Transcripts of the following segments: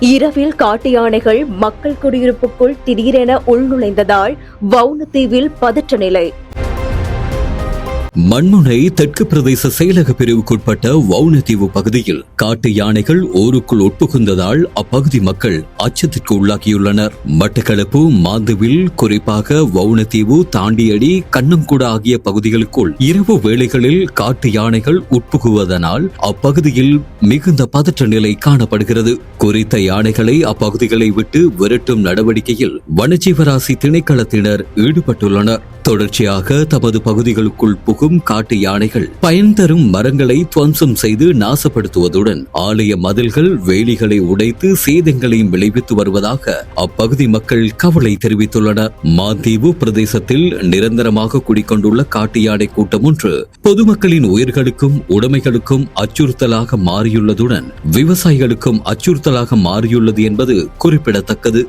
இரவில் காட்டு யானைகள் மக்கள் குடியிருப்புக்குள் திடீரென உள்நுழைந்ததால் வவுணதீவில் பதற்ற நிலை. மண்முனை தெற்கு பிரதேச செயலக பிரிவுக்குட்பட்ட வவுணதீவு பகுதியில் காட்டு யானைகள் ஊருக்குள் உட்புகுந்ததால் அப்பகுதி மக்கள் அச்சத்திற்கு உள்ளாகியுள்ளனர். மட்டக்களப்பு மாந்துவில், குறிப்பாக வவுணதீவு, தாண்டியடி, கண்ணங்குடா ஆகிய பகுதிகளுக்குள் இரவு வேளைகளில் காட்டு யானைகள் உட்புகுவதனால் அப்பகுதியில் மிகுந்த பதற்ற நிலை காணப்படுகிறது. குறித்த யானைகளை அப்பகுதிகளை விட்டு விரட்டும் நடவடிக்கையில் வனஜீவராசி திணைக்களத்தினர் ஈடுபட்டுள்ளனர். தொடர்ச்சியாக தமது பகுதிகளுக்குள் புகும் காட்டு யானைகள் பயன் தரும் மரங்களை துவம்சம் செய்து நாசப்படுத்துவதுடன் ஆலய மதில்கள், வேலிகளை உடைத்து சேதங்களையும் விளைவித்து வருவதாக அப்பகுதி மக்கள் கவலை தெரிவித்துள்ளனர். மாந்தீவு பிரதேசத்தில் நிரந்தரமாக குடிக்கொண்டுள்ள காட்டு யானை கூட்டம் ஒன்று பொதுமக்களின் உயிர்களுக்கும் உடைமைகளுக்கும் அச்சுறுத்தலாக மாறியுள்ளதுடன் விவசாயிகளுக்கும் அச்சுறுத்தலாக மாறியுள்ளது என்பது குறிப்பிடத்தக்கது.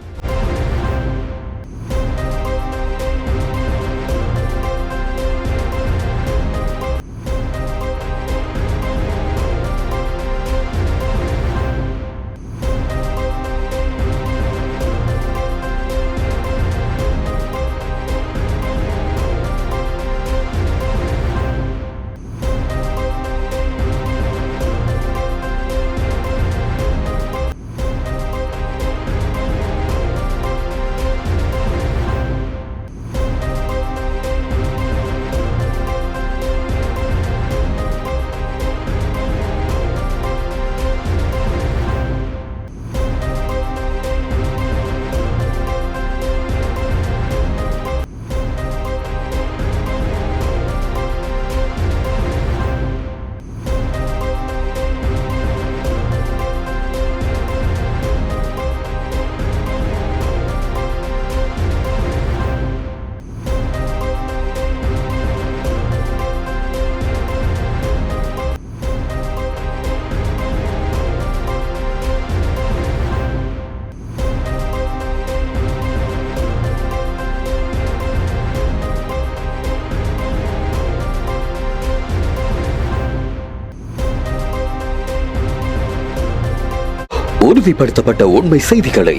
உறுதிப்படுத்தப்பட்ட உண்மை செய்திகளை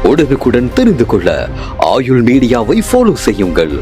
உடனுக்குடன் தெரிந்து கொள்ள ஆயுள் மீடியாவை ஃபாலோ செய்யுங்கள்.